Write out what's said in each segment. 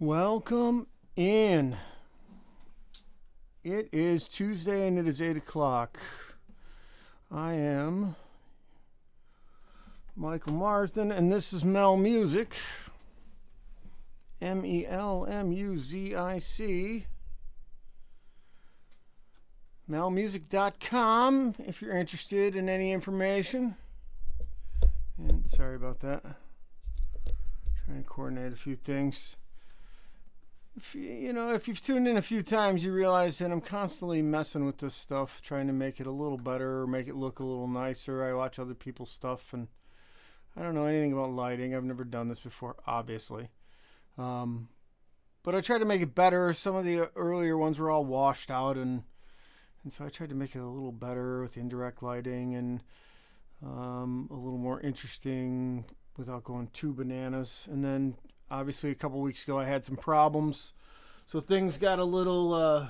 Welcome in. It is Tuesday and it is 8 o'clock. I am Michael Marsden and this is MeL Muzic. MELMUZIC. MeLmuzic.com if you're interested in any information. And sorry about that. Trying to coordinate a few things. If you've tuned in a few times, you realize that I'm constantly messing with this stuff, trying to make it a little better or make it look a little nicer. I watch other people's stuff, and I don't know anything about lighting. I've never done this before, obviously. But I tried to make it better. Some of the earlier ones were all washed out, and so I tried to make it a little better with indirect lighting and a little more interesting without going too bananas. And then obviously a couple weeks ago I had some problems, so things got a little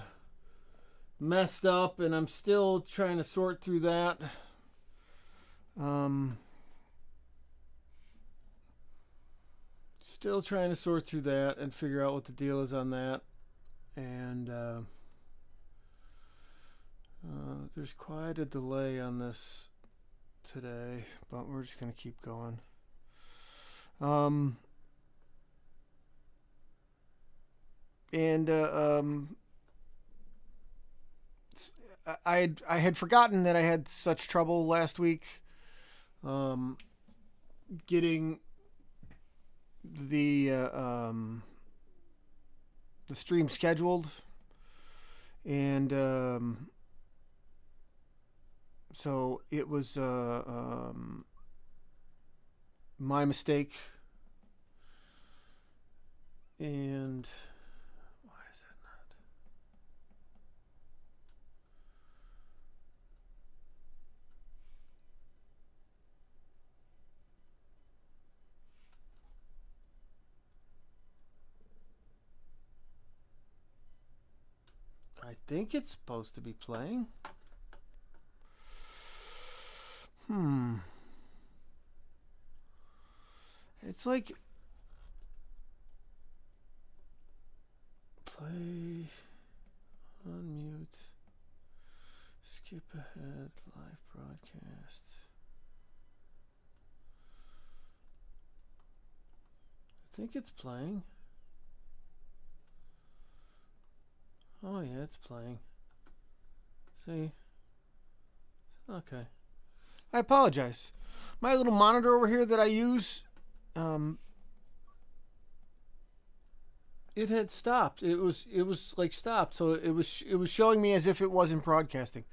messed up, and I'm still trying to sort through that. Still trying to sort through that and figure out what the deal is on that. And there's quite a delay on this today, but we're just going to keep going. I had forgotten that I had such trouble last week getting the stream scheduled, and so it was my mistake. And why is that not? I think it's supposed to be playing. It's like play, unmute, skip ahead, live broadcast. I think it's playing. Oh yeah, it's playing. See? Okay. I apologize. My little monitor over here that I use, it had stopped. It was like stopped. So it was showing me as if it wasn't broadcasting.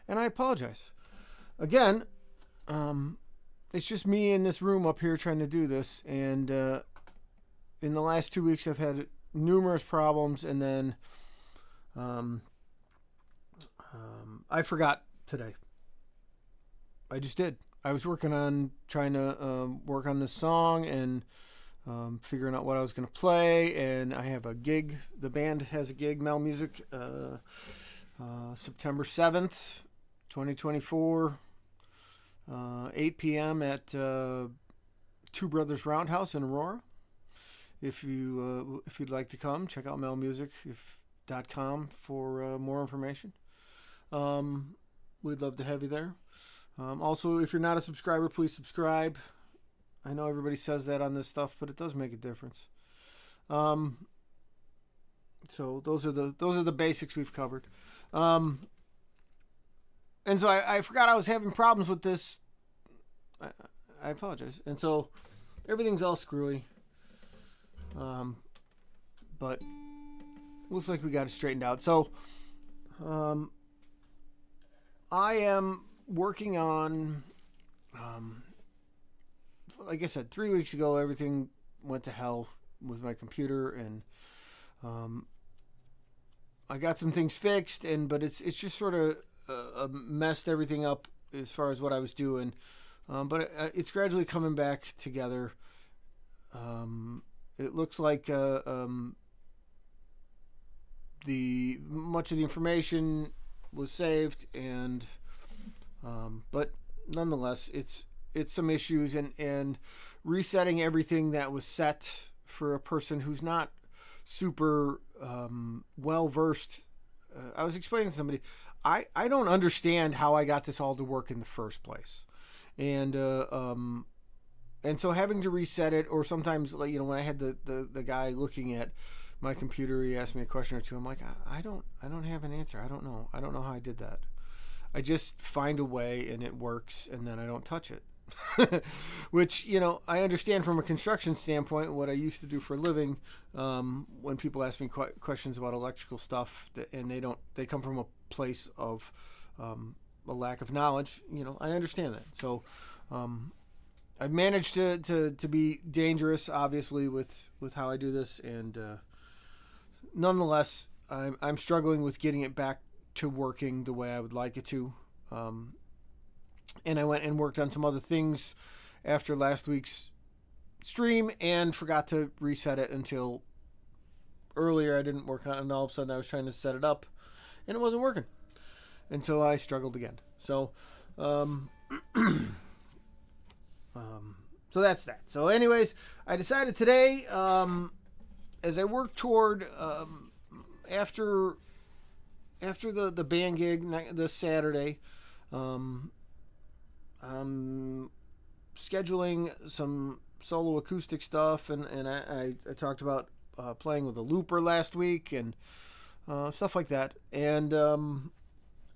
And I apologize. Again, it's just me in this room up here trying to do this, and in the last 2 weeks I've had numerous problems, and then I forgot today. I just did. I was working on trying to work on this song and figuring out what I was going to play, and I have a gig. The band has a gig, MeL Muzic, September 7th, 2024, 8 p.m. at Two Brothers Roundhouse in Aurora. If you'd like to come, check out MeLmusic.com for more information. We'd love to have you there. Also, if you're not a subscriber, please subscribe. I know everybody says that on this stuff, but it does make a difference. So those are the basics we've covered. And so I forgot I was having problems with this. I apologize. And so everything's all screwy. But looks like we got it straightened out. So I am working on, like I said, 3 weeks ago, everything went to hell with my computer, and I got some things fixed, but it's just sort of messed everything up as far as what I was doing. But it's gradually coming back together. It looks like the much of the information was saved, and but nonetheless, it's some issues, and resetting everything that was set for a person who's not super well versed. I was explaining to somebody, I don't understand how I got this all to work in the first place, and so having to reset it, or sometimes, like, when I had the guy looking at my computer, he asked me a question or two. I'm like, I don't have an answer. I don't know how I did that. I just find a way and it works, and then I don't touch it. Which, I understand from a construction standpoint, what I used to do for a living. When people ask me questions about electrical stuff, and they come from a place of a lack of knowledge, I understand that. So I've managed to be dangerous, obviously, with how I do this, and nonetheless, I'm struggling with getting it back to working the way I would like it to. And I went and worked on some other things after last week's stream and forgot to reset it until earlier. I didn't work on it, and all of a sudden I was trying to set it up and it wasn't working. And so I struggled again. So, so that's that. So anyways, I decided today, as I work toward, after the band gig this Saturday, I'm scheduling some solo acoustic stuff, and I talked about playing with a looper last week and stuff like that. And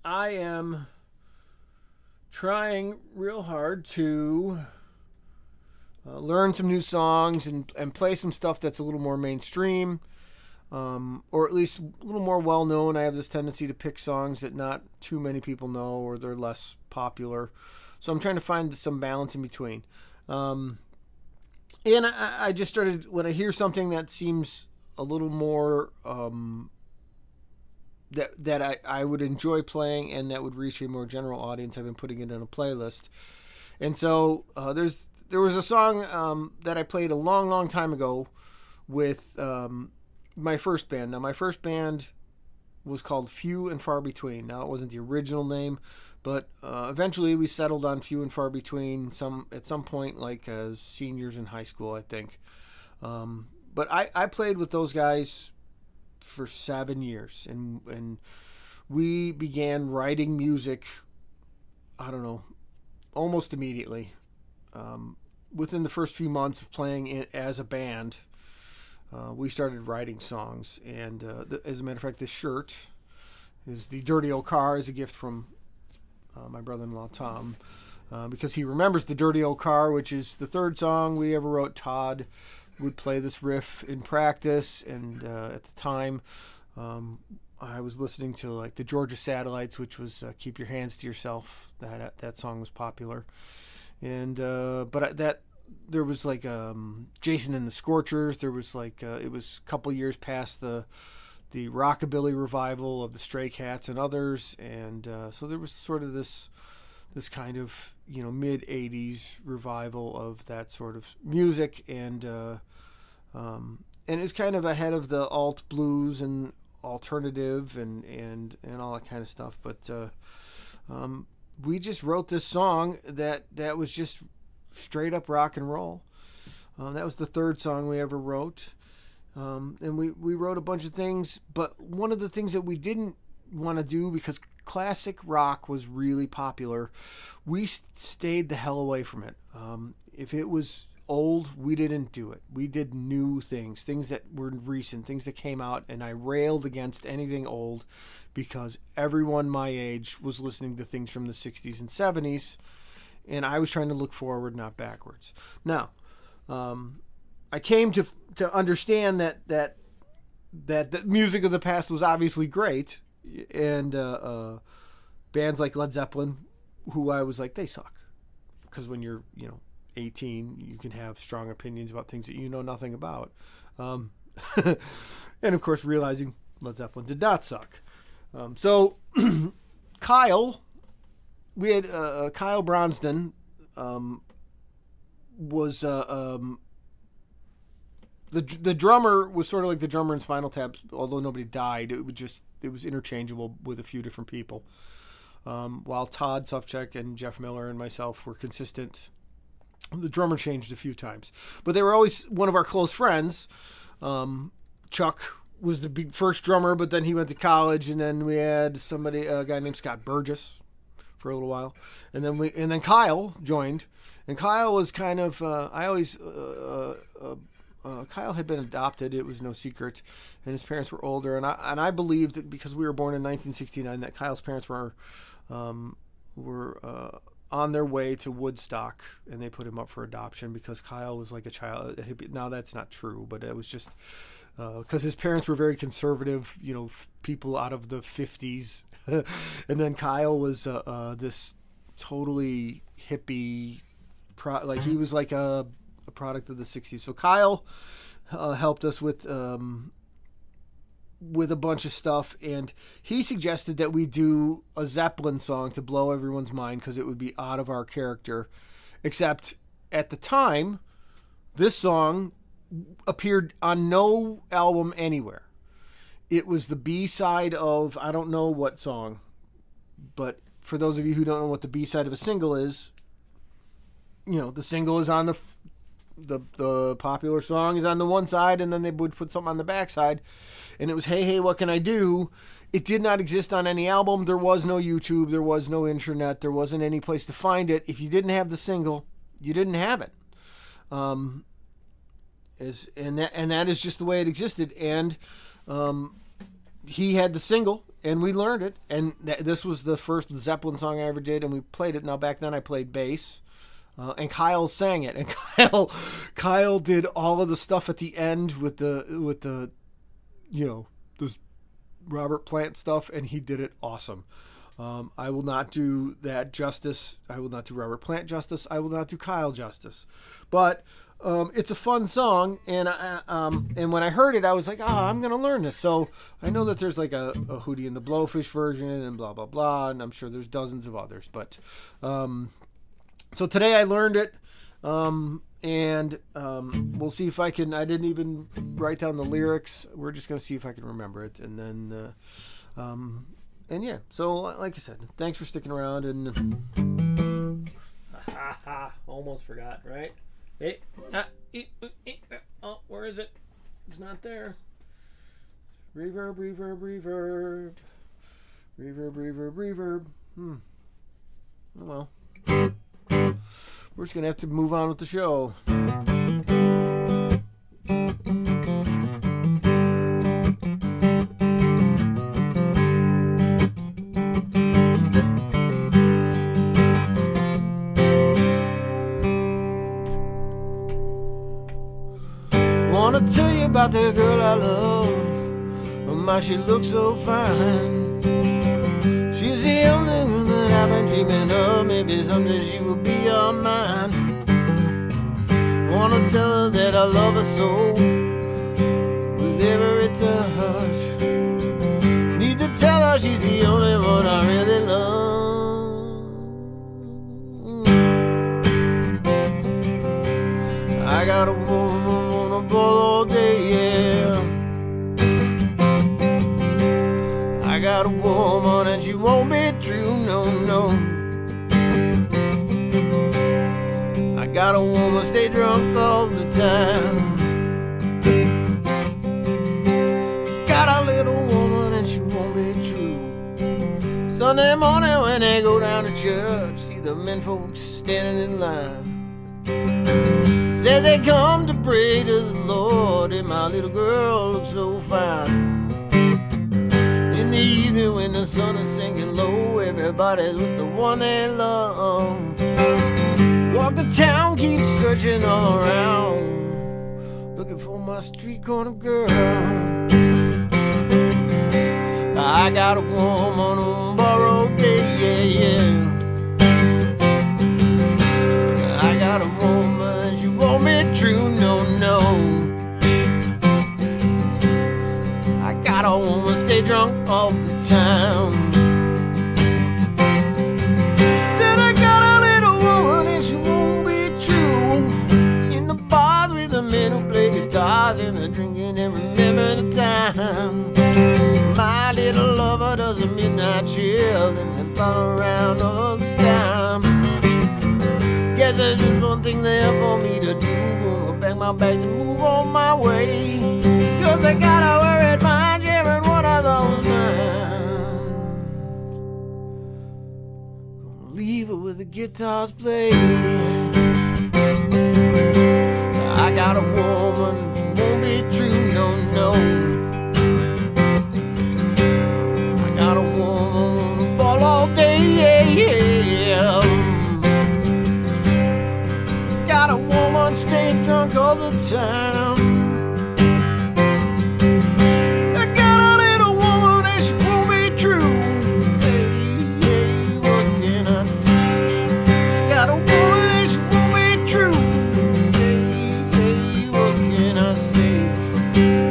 I am trying real hard to learn some new songs and play some stuff that's a little more mainstream, or at least a little more well-known. I have this tendency to pick songs that not too many people know, or they're less popular. So I'm trying to find some balance in between. And I just started, when I hear something that seems a little more, that I would enjoy playing and that would reach a more general audience, I've been putting it in a playlist. And so there was a song that I played a long time ago with my first band. Now, my first band was called Few and Far Between. Now, it wasn't the original name, but eventually we settled on Few and Far Between at some point, like as seniors in high school, I think. But I played with those guys for 7 years, and we began writing music, I don't know, almost immediately. Within the first few months of playing as a band, we started writing songs. And as a matter of fact, this shirt is the Dirty Old Car, is a gift from my brother-in-law Tom, because he remembers the Dirty Old Car, which is the third song we ever wrote. Todd would play this riff in practice, and at the time I was listening to like the Georgia Satellites, which was Keep Your Hands to Yourself. That song was popular. And but there was like Jason and the Scorchers. There was like it was a couple years past the rockabilly revival of the Stray Cats and others, and so there was sort of this kind of mid '80s revival of that sort of music, and it's kind of ahead of the alt blues and alternative and all that kind of stuff. But we just wrote this song that was just straight up rock and roll. That was the third song we ever wrote. And we wrote a bunch of things, but one of the things that we didn't want to do, because classic rock was really popular, we stayed the hell away from it. If it was old, we didn't do it. We did new things that were recent, things that came out, and I railed against anything old, because everyone my age was listening to things from the 60s and 70s, and I was trying to look forward, not backwards. Now, I came to understand that the music of the past was obviously great, and bands like Led Zeppelin, who I was like, they suck, because when you're 18, you can have strong opinions about things that you know nothing about, and of course realizing Led Zeppelin did not suck. So Kyle, we had Kyle Bronsden was the drummer was sort of like the drummer in Spinal Tap, although nobody died. It was interchangeable with a few different people. While Todd Sufchek and Jeff Miller and myself were consistent, the drummer changed a few times, but they were always one of our close friends. Chuck was the big first drummer, but then he went to college, and then we had a guy named Scott Burgess for a little while, and then Kyle joined, and Kyle was kind of Kyle had been adopted. It was no secret, and his parents were older, and I believed that because we were born in 1969 that Kyle's parents were on their way to Woodstock, and they put him up for adoption because Kyle was like a child. Now that's not true, but it was just because his parents were very conservative, people out of the 50s, and then Kyle was this totally hippie, he was like a product of the 60s. So Kyle helped us with a bunch of stuff, and he suggested that we do a Zeppelin song to blow everyone's mind because it would be out of our character. Except at the time, this song appeared on no album anywhere. It was the B-side of I don't know what song, but for those of you who don't know what the B-side of a single is, the single is on the popular song is on the one side, and then they would put something on the backside, and it was Hey Hey What Can I Do? It did not exist on any album. There was no YouTube, there was no internet, there wasn't any place to find it. If you didn't have the single, you didn't have it. That is just the way it existed. And he had the single, and we learned it, and this was the first Zeppelin song I ever did, and we played it. Now back then I played bass. And Kyle sang it, and Kyle did all of the stuff at the end with the this Robert Plant stuff, and he did it awesome. I will not do that justice. I will not do Robert Plant justice. I will not do Kyle justice. But it's a fun song, and when I heard it, I was like, I'm gonna learn this. So I know that there's like a Hootie and the Blowfish version, and blah blah blah, and I'm sure there's dozens of others, but. So today I learned it, and we'll see if I can. I didn't even write down the lyrics. We're just going to see if I can remember it. And then, and yeah. So like I said, thanks for sticking around. And almost forgot, right? Hey, oh, where is it? It's not there. Reverb, reverb, reverb. Reverb, reverb, reverb. Oh well. We're just going to have to move on with the show. Wanna tell you about that girl I love. Oh my, she looks so fine. She's the only one that I've been dreaming of. Maybe someday she will be all mine. Wanna tell her that I love her so, with every touch. Need to tell her she's the only one I really love. I got a woman on a ball all day, yeah. I got a woman and she won't be true, no, no. I got a woman stay drunk all the time. Got a little woman and she won't be true. Sunday morning when they go down to church, see the men folks standing in line. Say they come to pray to the Lord, and my little girl looks so fine. In the evening when the sun is sinking low, everybody's with the one they love. Walk the town, keep searching all around, looking for my street corner girl. I got a woman on borrowed day, yeah, yeah. I got a woman, she won't be true, no, no. I got a woman stay drunk all the time. Said I got a little woman and she won't be true. In the bars with the men who play guitars and they're drinking and remember the time. My little lover does a midnight chill and they follow around all the time. Guess there's just one thing there for me to do. Gonna pack my bags and move on my way. 'cause I gotta wear it fine, Jimmy, one of those nights. Gonna leave it with the guitars playing. I got a woman, she won't be true, no, no. I got a woman, ball all day, yeah, yeah. Got a woman, stay drunk all the time. I got a little woman and she won't be true. Hey, hey, what can I do? Got a woman and she won't be true. Hey, hey, what can I say?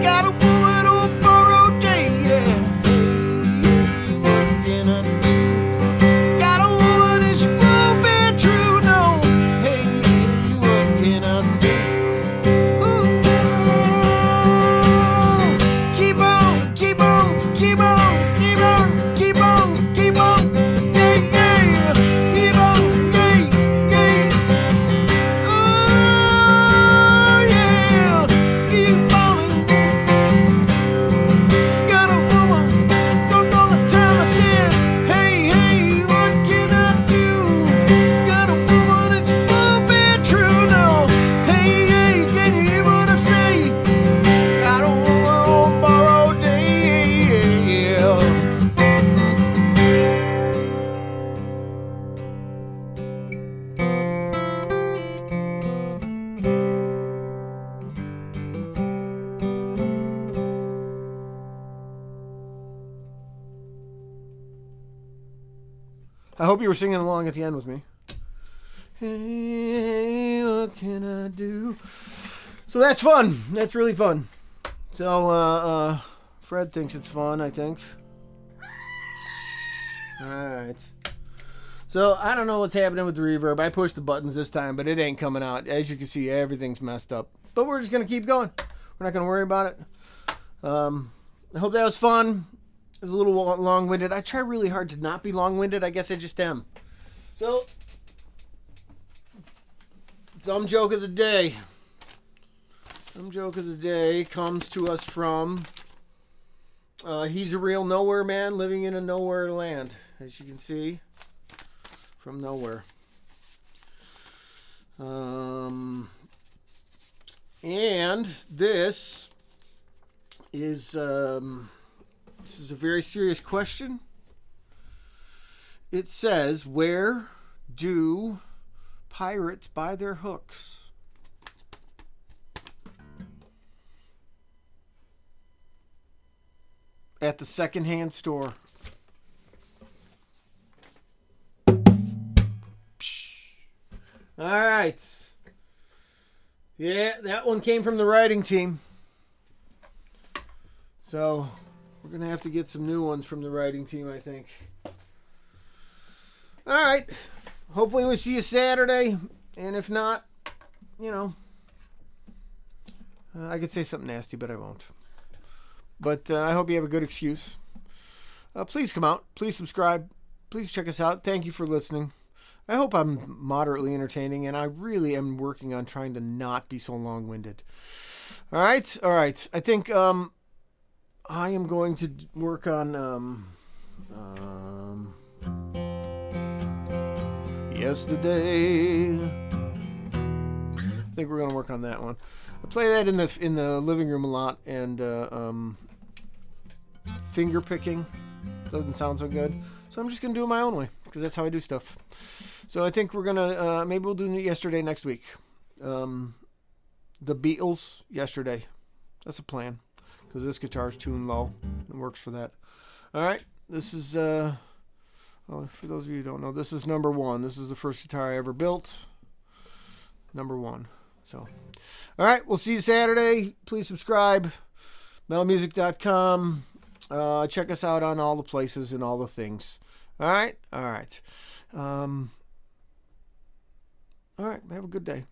Got a woman on a borrowed day, yeah. Hey, hey, what can I do? Got a woman and she won't be true, no. Hey, hey, what can I say? Ooh. Keep on, keep on, keep on, keep on, keep on, keep on, yeah, yeah, keep on, yeah, yeah. Oh, yeah, keep on. Got a woman, drunk all the time. I said, hey, hey, what can I do? Got a woman and she won't be true, no. Hey, hey, can you hear what I say? Got a woman on borrowed day, yeah. I hope you were singing along at the end with me. Hey, what can I do? So that's fun. That's really fun. So, Fred thinks it's fun, I think. Alright. So, I don't know what's happening with the reverb. I pushed the buttons this time, but it ain't coming out. As you can see, everything's messed up. But we're just going to keep going. We're not going to worry about it. I hope that was fun. It was a little long-winded. I try really hard to not be long-winded. I guess I just am. So, some joke of the day. Some joke of the day comes to us from he's a real nowhere man living in a nowhere land, as you can see, from nowhere. And this is a very serious question. It says, where do pirates buy their hooks? At the secondhand store. All right. Yeah, that one came from the writing team. So, we're going to have to get some new ones from the writing team, I think. All right. Hopefully we see you Saturday. And if not, you know, I could say something nasty, but I won't. But I hope you have a good excuse. Please come out. Please subscribe. Please check us out. Thank you for listening. I hope I'm moderately entertaining, and I really am working on trying to not be so long-winded. All right? All right. I think I am going to work on Yesterday. I think we're going to work on that one. I play that in the living room a lot, and finger picking doesn't sound so good, so I'm just gonna do it my own way because that's how I do stuff. So I think we're gonna maybe we'll do Yesterday next week. The Beatles, Yesterday. That's a plan because this guitar's tuned low. It works for that. All right, this is for those of you who don't know, this is number one. This is the first guitar I ever built. Number one. So, all right, we'll see you Saturday. Please subscribe. MeLmusic.com. Check us out on all the places and all the things. All right? All right. All right. Have a good day.